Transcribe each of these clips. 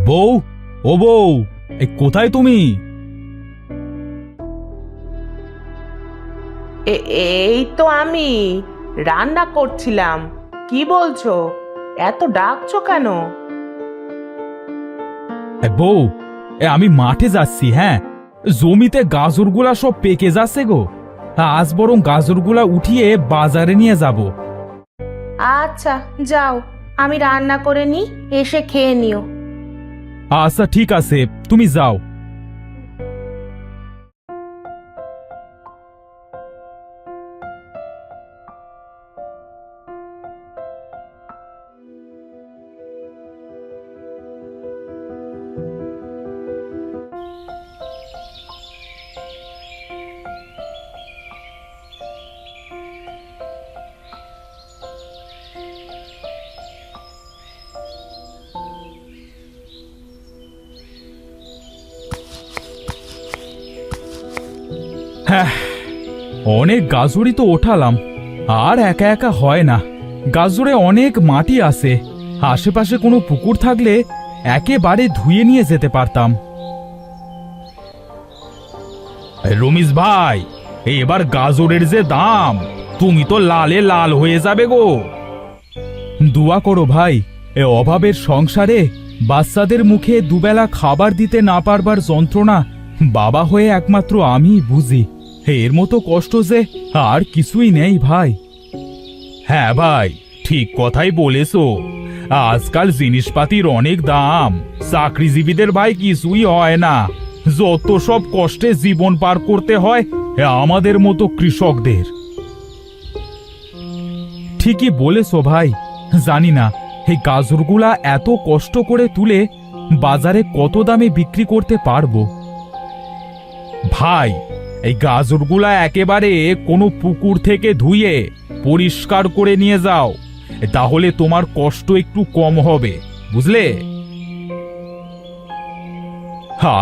বউ, ও বউ, কোথায় তুমি? এই তো আমি রান্না করছিলাম। কি বলছো? এত ডাকছো কেন? বউ, আমি মাঠে যাচ্ছি। হ্যাঁ, জমিতে গাজরগুলা সব পেকে যাচ্ছে গো। আজ বরং গাজরগুলা উঠিয়ে বাজারে নিয়ে যাব। আচ্ছা যাও, আমি রান্না করে নি, এসে খেয়ে নিও। আচ্ছা ঠিক আছে, তুমি যাও। হ্যাঁ, অনেক গাজরই তো ওঠালাম, আর একা একা হয় না। গাজরে অনেক মাটি আছে, আশেপাশে কোনো পুকুর থাকলে একেবারে ধুয়ে নিয়ে যেতে পারতাম। রমিজ ভাই, এবার গাজরের যে দাম, তুমি তো লালে লাল হয়ে যাবে গো। দোয়া করো ভাই, এ অভাবের সংসারে বাচ্চাদের মুখে দুবেলা খাবার দিতে না পারবার যন্ত্রণা বাবা হয়ে একমাত্র আমিই বুঝি। এর মতো কষ্ট যে আর কিছুই নেই ভাই। হ্যাঁ ভাই, ঠিক কথাই বলেছো। আজকাল জিনিসপাতির অনেক দাম, চাকরিজীবীদের ভাই কিছুই হয় না। যত সব কষ্টে জীবন পার করতে হয় আমাদের মতো কৃষকদের। ঠিকই বলেছো ভাই। জানি না এই গাজরগুলা এত কষ্ট করে তুলে বাজারে কত দামে বিক্রি করতে পারবো। ভাই, এই গাজরগুলা একেবারে কোনো পুকুর থেকে ধুয়ে পরিষ্কার করে নিয়ে যাও, তাহলে তোমার কষ্ট একটু কম হবে, বুঝলে?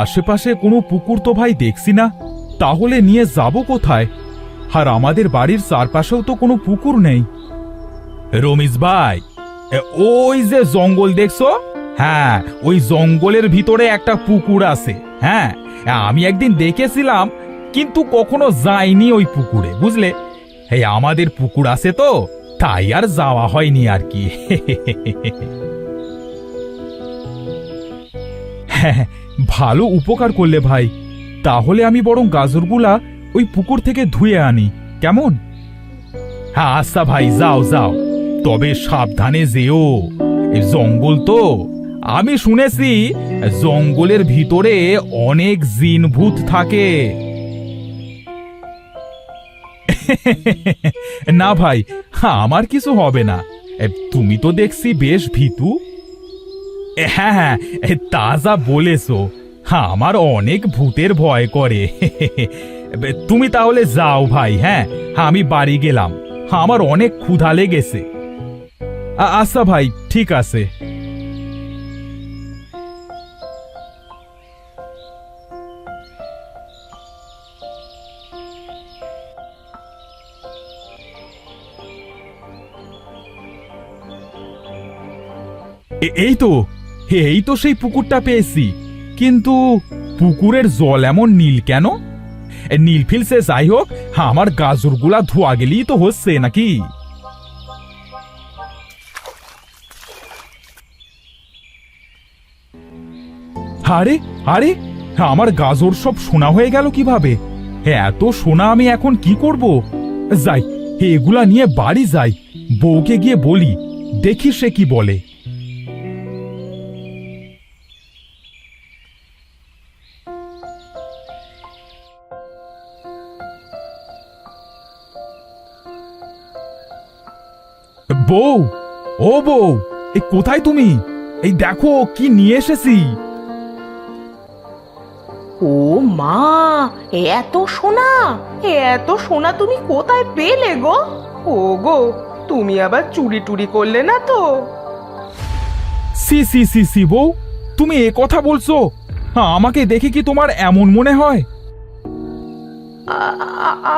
আশেপাশে কোনো পুকুর তো ভাই দেখছি না, তাহলে নিয়ে যাব কোথায়? আর আমাদের বাড়ির চারপাশেও তো কোনো পুকুর নেই। রমিজ ভাই, ওই যে জঙ্গল দেখছো, হ্যাঁ ওই জঙ্গলের ভিতরে একটা পুকুর আছে। হ্যাঁ, আমি একদিন দেখেছিলাম, কিন্তু কখনো যাইনি ওই পুকুরে, বুঝলে? এই আমাদের পুকুর আছে তো, তাই আর যাওয়া হয়নি আর কি। হ্যাঁ, ভালো উপকার করলে ভাই। তাহলে আমি বরং গাজরগুলা ওই পুকুর থেকে ধুয়ে আনি, কেমন? হ্যাঁ আচ্ছা ভাই, যাও যাও, তবে সাবধানে যেও। এই জঙ্গল তো, আমি শুনেছি জঙ্গলের ভিতরে অনেক জিন ভূত থাকে। না ভাই, আমার কিছু হবে না। তুমি তো দেখছি বেশ ভীতু। হ্যাঁ হ্যাঁ, তা যা বলেছো, আমার অনেক ভূতের ভয় করে। তুমি তাহলে যাও ভাই। হ্যাঁ, আমি বাড়ি গেলাম, আমার অনেক ক্ষুধা লেগেছে। আচ্ছা ভাই, ঠিক আছে। এই তো সেই পুকুরটা পেয়েছি, কিন্তু পুকুরের জল এমন নীল কেন? নীল ফিলসে যাই হোক, আমার গাজরগুলা ধোয়া গেলেই তো হচ্ছে নাকি? আরে আরে, আমার গাজর সব সোনা হয়ে গেল কিভাবে? এত সোনা আমি এখন কি করব? যাই, এগুলা নিয়ে বাড়ি যাই, বউকে গিয়ে বলি, দেখি সে কি বলে। বউ, ও বউ, কোথায় তুমি? এই দেখো কি নিয়ে এসেছি। ও মা, এত সোনা! এত সোনা তুমি কোথায় পেলে গো? ও গো, তুমি আবার চুরি টুরি করলে না তো? সি সি সি সি বউ, তুমি এ কথা বলছো? আমাকে দেখে কি তোমার এমন মনে হয়?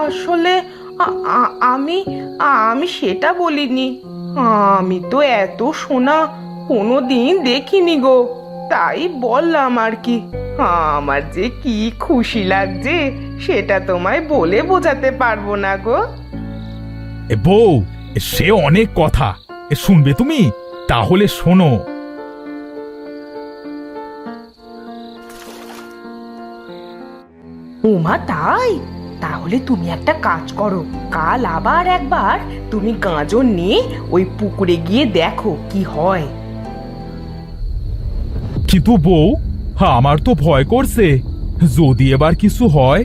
আসলে আমি আমি সেটা বলিনি। আমি তো এত সোনা কোনোদিন দেখিনি গো। তাই বললাম আর কি। আমার যে কি খুশি লাগছে সেটা তোমায় বলে বোঝাতে পারবো না গো। বউ, সে অনেক কথা। শুনবে তুমি? তাহলে শোনো। ওমা তাই? তাহলে তুমি একটা কাজ করো, কাল আবার একবার তুমি গাজর নিয়ে ওই পুকুরে গিয়ে দেখো কি হয়। কিন্তু বউ, আমার তো ভয় করছে, যদি এবার কিছু হয়।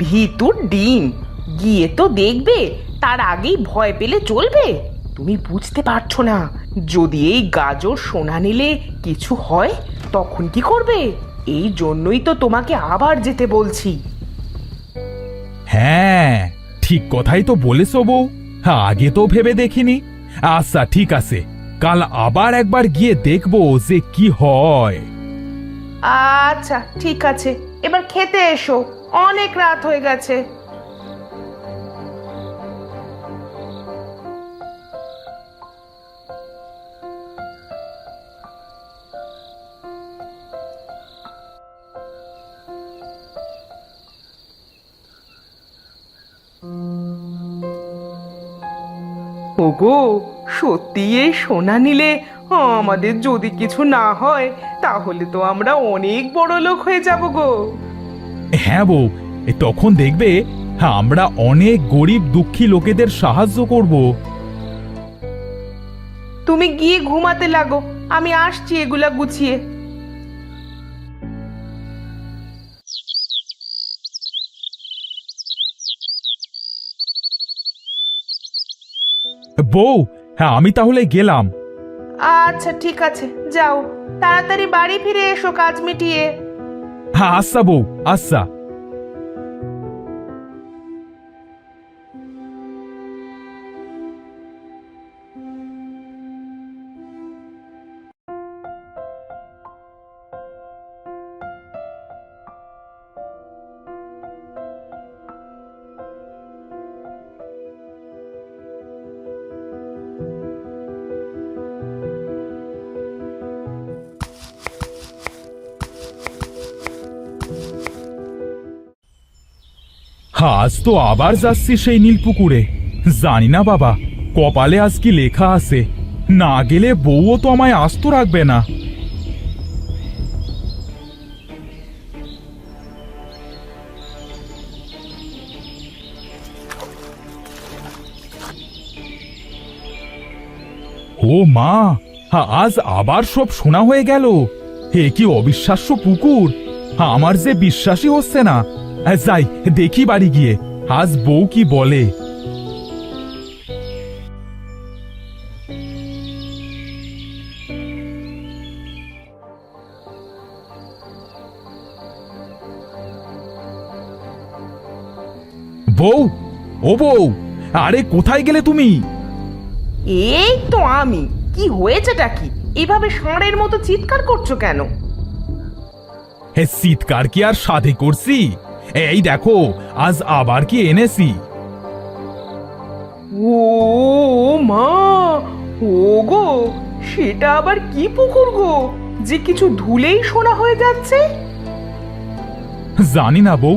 ভিতুর ডিম, গিয়ে তো দেখবে, তার আগেই ভয় পেলে চলবে? তুমি বুঝতে পারছো না, যদি এই গাজর সোনা নিলে কিছু হয় তখন কি করবে? এই জন্যই তো তোমাকে আবার যেতে বলছি। হ্যাঁ, ঠিক কথাই তো বলেছো বউ, আগে তো ভেবে দেখিনি। আচ্ছা ঠিক আছে, কাল আবার একবার গিয়ে দেখবো যে কি হয়। আচ্ছা ঠিক আছে, এবার খেতে এসো, অনেক রাত হয়ে গেছে। ওগো, সত্যি এই সোনা নিলে আমাদের যদি কিছু না হয় তাহলে তো আমরা অনেক বড় লোক হয়ে যাব গো। হ্যাঁ বউ, তখন দেখবে আমরা অনেক গরিব দুঃখী লোকেদের সাহায্য করব। তুমি গিয়ে ঘুমাতে লাগো, আমি আসছি এগুলা গুছিয়ে। বউ, আমি তাহলে গেলাম। আচ্ছা ঠিক আছে, যাও, তাড়াতাড়ি বাড়ি ফিরে এসো কাজ মিটিয়ে। আচ্ছা বউ, আচ্ছা। আজ তো আবার যাচ্ছি সেই নীলপুকুরে। জানি না বাবা, কপালে আজ কি লেখা আছে। না গেলে বউও তো আমায় আস্ত রাখবে না। ও মা, আজ আবার সব শোনা হয়ে গেল। হে কি অবিশ্বাস্য পুকুর, আমার যে বিশ্বাসই হচ্ছে না। যাই দেখি বাড়ি গিয়ে, আজ বউ কি বলে। বউ, ও বউ, আরে কোথায় গেলে তুমি? এই তো আমি। কি হয়েছেটা কি? এভাবে ষাঁড়ের মতো চিৎকার করছো কেন? হে, চিৎকার কি আর সাধে করছি? এই দেখো, আজ আবার কি এনেছি। ও মা, ও গো, সেটা আবার কি পুকুর গো, যে কিছু ধুলেই সোনা হয়ে যাচ্ছে? জানি না বউ,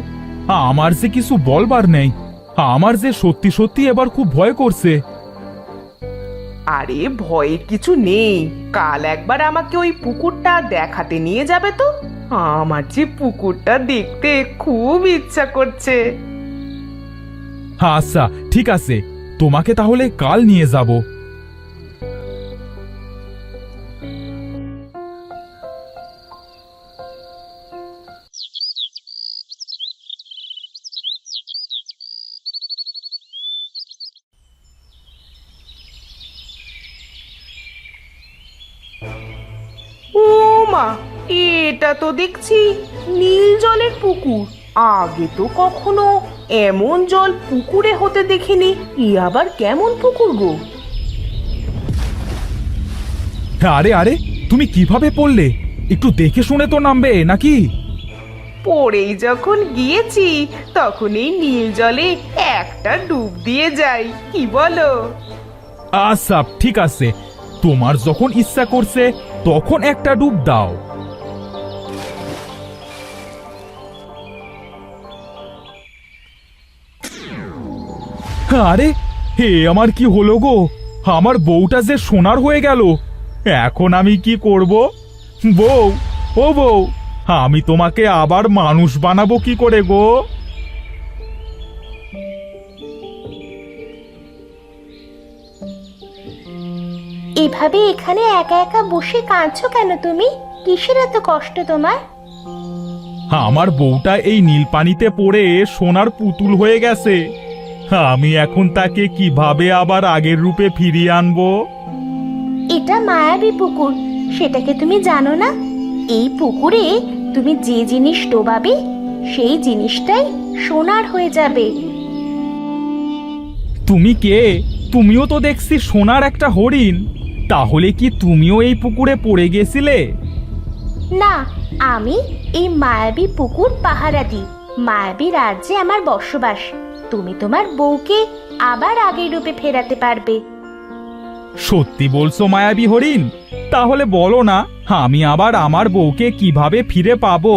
আমার যে কিছু বলবার নেই। আমার যে সত্যি সত্যি এবার খুব ভয় করছে। আরে ভয়ের কিছু নেই, কাল একবার আমাকে ওই পুকুরটা দেখাতে নিয়ে যাবে তো? আমার যে পুকুরটা দেখতে খুব ইচ্ছা করছে। আচ্ছা ঠিক আছে, তোমাকে তাহলে কাল নিয়ে যাব। ও মা, এটা তো দেখছি নীল জলের পুকুর। আগে তো কখনো এমন জল পুকুরে হতে দেখিনি। ই আবার কেমন পুকুর গো? আরে আরে, তুমি কিভাবে পড়লে? একটু দেখে শুনে তো নামবে নাকি? পড়েই যখন গিয়েছি তখন এই নীল জলে একটা ডুব দিয়ে যাই, কি বলো? আচ্ছা ঠিক আছে, তোমার যখন ইচ্ছা করছে তখন একটা ডুব দাও। আরে হে, আমার কি হলো গো? আমার বউটা যে সোনার হয়ে গেল। এখন আমি কি করব? বউ, ও বউ, আমি তোমাকে আবার মানুষ বানাবো কি করে গো? এভাবে এখানে একা একা বসে কাঁদছো কেন তুমি? কিসের এত কষ্ট তোমার? আমার বউটা এই নীল পানিতে পড়ে সোনার পুতুল হয়ে গেছে। আমি এখন তাকে কিভাবে আবার আগের রূপে ফিরিয়ে আনবো? এটা মায়াবী পুকুর, সেটাকে তুমি জানো না? এই পুকুরে তুমি যে জিনিস ডোবাবে সেই জিনিসটাই সোনার হয়ে যাবে। তুমি কে? তুমিও তো দেখছি সোনার একটা হরিণ। তাহলে কি তুমিও এই পুকুরে পড়ে গেছিলে? না, আমি এই মায়াবী পুকুর পাহারা দিই। মায়াবী রাজ্যে আমার বসবাস। তুমি তোমার বউকে আবার আগের রূপে ফেরাতে পারবে। সত্যি বলছো মায়াবী হরিণ? তাহলে বলো না, আমি আবার আমার বউকে কিভাবে ফিরে পাবো?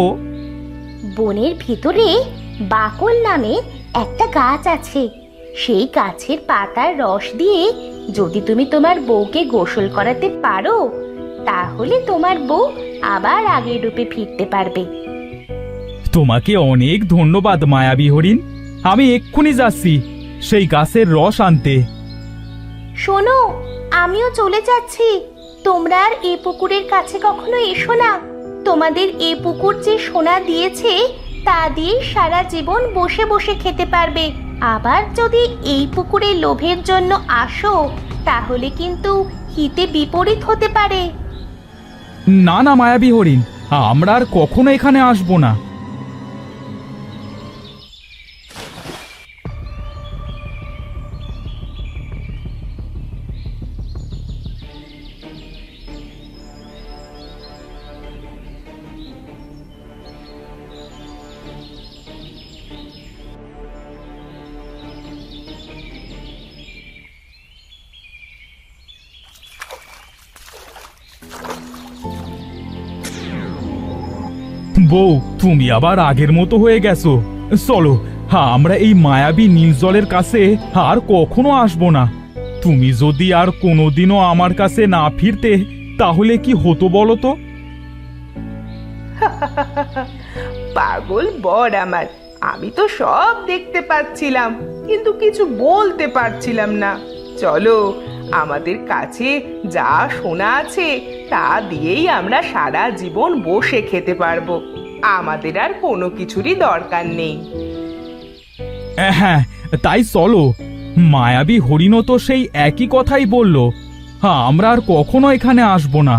বনের ভিতরে বাকল নামে একটা গাছ আছে। সেই গাছের পাতার রস দিয়ে যদি তুমি তোমার বউকে গোসল করাতে পারো, তাহলে তোমার বউ আবার আগের রূপে ফিরতে পারবে। তোমাকে অনেক ধন্যবাদ মায়াবী হরিণ। আমি এক্ষুনি যাচ্ছি সেই গাছের রস আনতে। শোনো, আমিও চলে যাচ্ছি। তোমরা আর এই পুকুরের কাছে কখনো এসো না। তোমাদের এই পুকুর যে সোনা দিয়েছে তা দিয়ে সারা জীবন বসে বসে খেতে পারবে। আবার যদি এই পুকুরে লোভের জন্য আসো, তাহলে কিন্তু হিতে বিপরীত হতে পারে। না না মায়াবী হরিণ, আমরা আর কখনো এখানে আসবো না। বউ, তুমি আবার আগের মতো হয়ে গেছো। চলো, আমরা এই মায়াবী নীল জলের কাছে আর কখনো আসবো না। তুমি যদি আর কোনোদিনও আমার কাছে না ফিরতে, তাহলে কি হতো বলো তো? পাগল বর আমার, আমি তো সব দেখতে পাচ্ছিলাম কিন্তু কিছু বলতে পারছিলাম না। চলো, আমাদের কাছে যা সোনা আছে তা দিয়েই আমরা সারা জীবন বসে খেতে পারবো। আমাদের আর কোনো কিছুরই দরকার নেই। হ্যাঁ, তাই চলো। মায়াবী হরিণও তো সেই একই কথাই বলল। আমরা আর কখনো এখানে আসবো না।